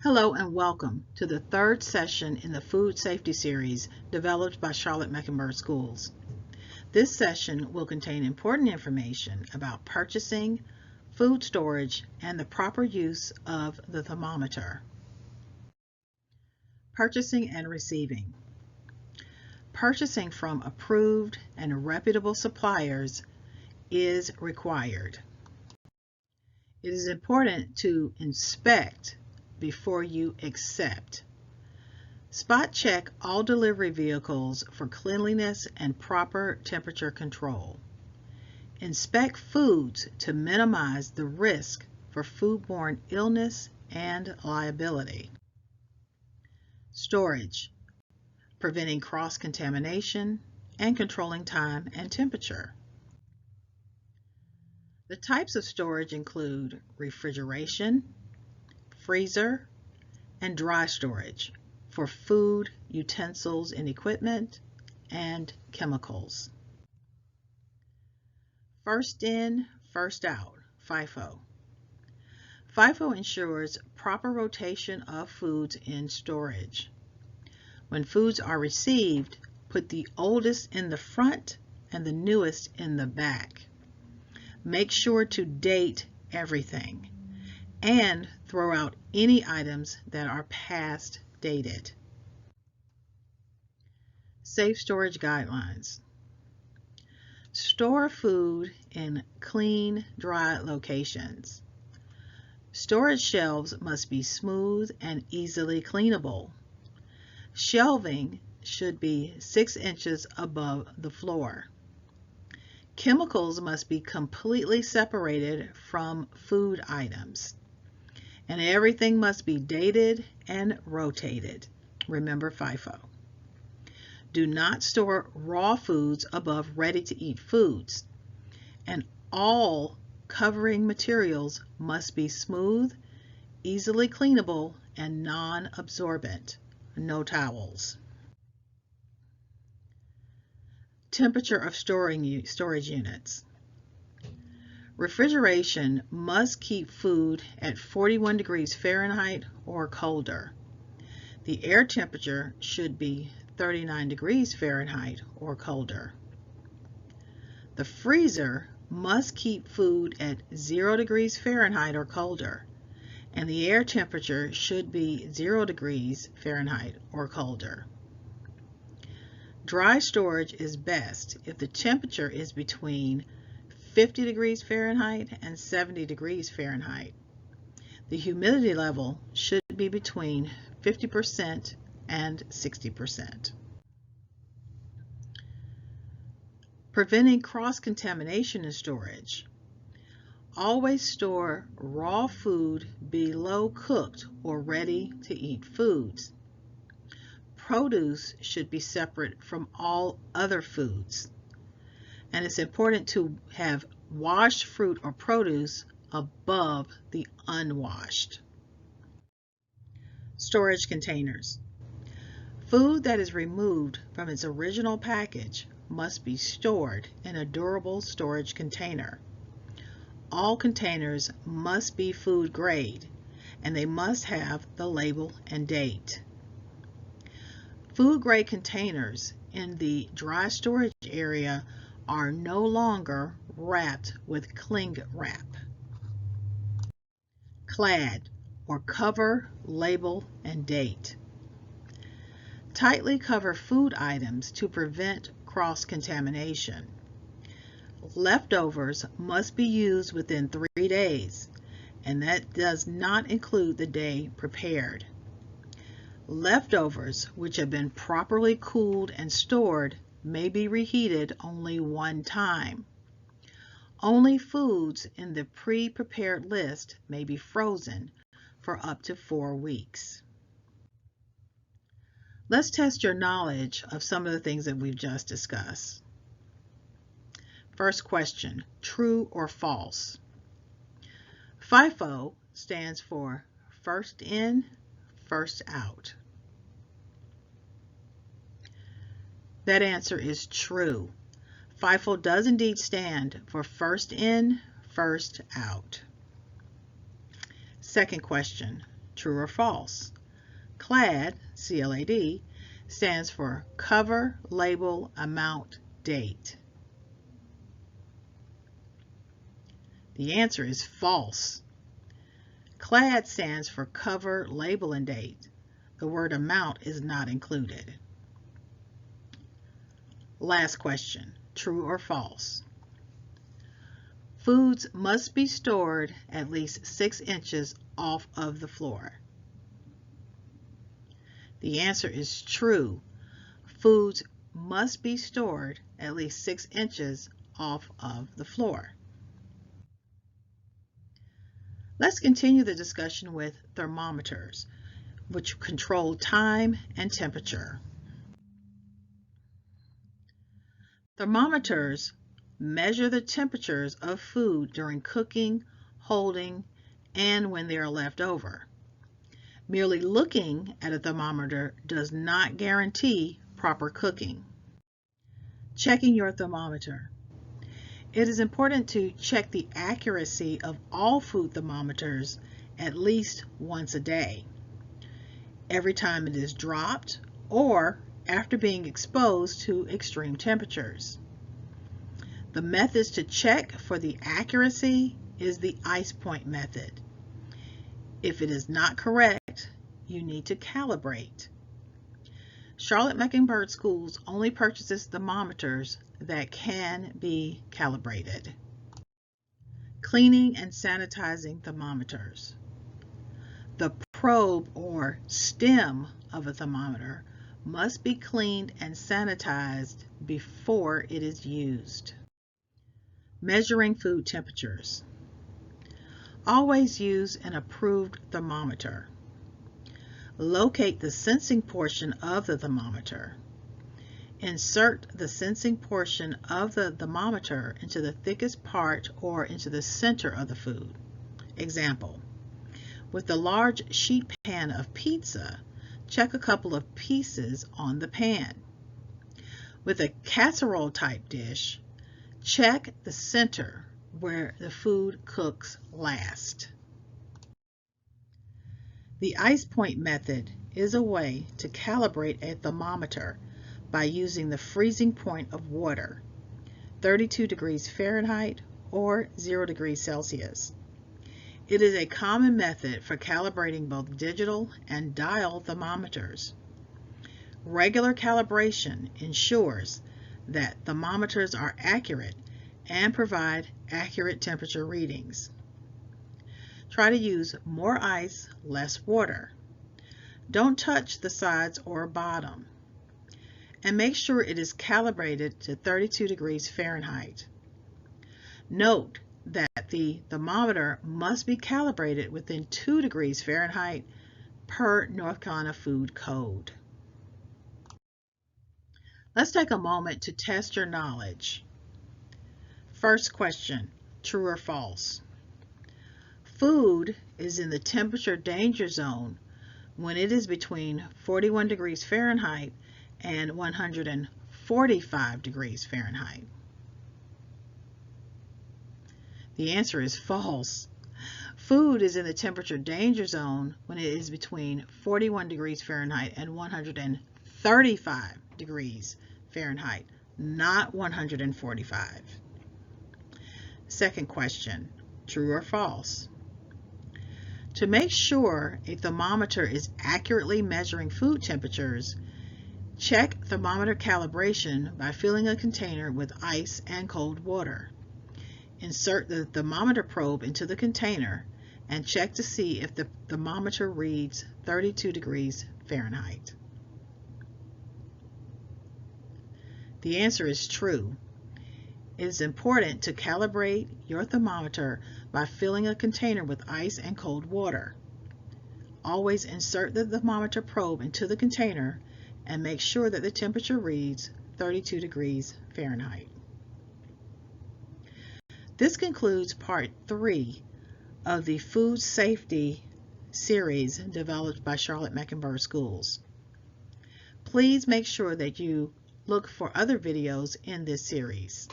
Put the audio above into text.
Hello and welcome to the third session in the Food Safety Series developed by Charlotte-Mecklenburg Schools. This session will contain important information about purchasing, food storage, and the proper use of the thermometer. Purchasing and receiving. Purchasing from approved and reputable suppliers is required. It is important to inspect before you accept. Spot check all delivery vehicles for cleanliness and proper temperature control. Inspect foods to minimize the risk for foodborne illness and liability. Storage, preventing cross-contamination and controlling time and temperature. The types of storage include refrigeration, freezer, and dry storage for food, utensils and equipment, and chemicals. First in, first out, FIFO. FIFO ensures proper rotation of foods in storage. When foods are received, put the oldest in the front and the newest in the back. Make sure to date everything and throw out any items that are past dated. Safe storage guidelines. Store food in clean, dry locations. Storage shelves must be smooth and easily cleanable. Shelving should be 6 inches above the floor. Chemicals must be completely separated from food items. And everything must be dated and rotated. Remember FIFO. Do not store raw foods above ready-to-eat foods. And all covering materials must be smooth, easily cleanable, and non-absorbent. No towels. Temperature of storage units. Refrigeration must keep food at 41 degrees Fahrenheit or colder. The air temperature should be 39 degrees Fahrenheit or colder. The freezer must keep food at 0 degrees Fahrenheit or colder, and the air temperature should be 0 degrees Fahrenheit or colder. Dry storage is best if the temperature is between 50 degrees Fahrenheit and 70 degrees Fahrenheit. The humidity level should be between 50% and 60%. Preventing cross-contamination in storage. Always store raw food below cooked or ready-to-eat foods. Produce should be separate from all other foods. And it's important to have washed fruit or produce above the unwashed. Storage containers. Food that is removed from its original package must be stored in a durable storage container. All containers must be food grade, and they must have the label and date. Food grade containers in the dry storage area are no longer wrapped with cling wrap. Clad, or cover, label, and date. Tightly cover food items to prevent cross-contamination. Leftovers must be used within 3 days, and that does not include the day prepared. Leftovers, which have been properly cooled and stored, may be reheated only one time. Only foods in the pre-prepared list may be frozen for up to 4 weeks. Let's test your knowledge of some of the things that we've just discussed. First question, true or false? FIFO stands for first in, first out. That answer is true. FIFO does indeed stand for first in, first out. Second question, True or false? CLAD, C-L-A-D, stands for cover, label, amount, date. The answer is false. CLAD stands for cover, label, and date. The word amount is not included. Last question, true or false? Foods must be stored at least 6 inches off of the floor. The answer is true. Foods must be stored at least 6 inches off of the floor. Let's continue the discussion with thermometers, which control time and temperature. Thermometers measure the temperatures of food during cooking, holding, and when they are left over. Merely looking at a thermometer does not guarantee proper cooking. Checking your thermometer. It is important to check the accuracy of all food thermometers at least once a day, every time it is dropped or after being exposed to extreme temperatures. The methods to check for the accuracy is the ice point method. If it is not correct, you need to calibrate. Charlotte-Mecklenburg Schools only purchases thermometers that can be calibrated. Cleaning and sanitizing thermometers. The probe or stem of a thermometer must be cleaned and sanitized before it is used. Measuring food temperatures. Always use an approved thermometer. Locate the sensing portion of the thermometer. Insert the sensing portion of the thermometer into the thickest part or into the center of the food. Example, with the large sheet pan of pizza, check a couple of pieces on the pan. With a casserole type dish, check the center where the food cooks last. The ice point method is a way to calibrate a thermometer by using the freezing point of water, 32 degrees Fahrenheit or 0 degrees Celsius. It is a common method for calibrating both digital and dial thermometers. Regular calibration ensures that thermometers are accurate and provide accurate temperature readings. Try to use more ice, less water. Don't touch the sides or bottom. And make sure it is calibrated to 32 degrees Fahrenheit. Note that the thermometer must be calibrated within 2 degrees Fahrenheit per North Carolina Food Code. Let's take a moment to test your knowledge. First question, true or false? Food is in the temperature danger zone when it is between 41 degrees Fahrenheit and 145 degrees Fahrenheit. The answer is false. Food is in the temperature danger zone when it is between 41 degrees Fahrenheit and 135 degrees Fahrenheit, not 145. Second question, true or false? To make sure a thermometer is accurately measuring food temperatures, check thermometer calibration by filling a container with ice and cold water. Insert the thermometer probe into the container and check to see if the thermometer reads 32 degrees Fahrenheit. The answer is true. It is important to calibrate your thermometer by filling a container with ice and cold water. Always insert the thermometer probe into the container and make sure that the temperature reads 32 degrees Fahrenheit. This concludes part 3 of the Food Safety series developed by Charlotte-Mecklenburg Schools. Please make sure that you look for other videos in this series.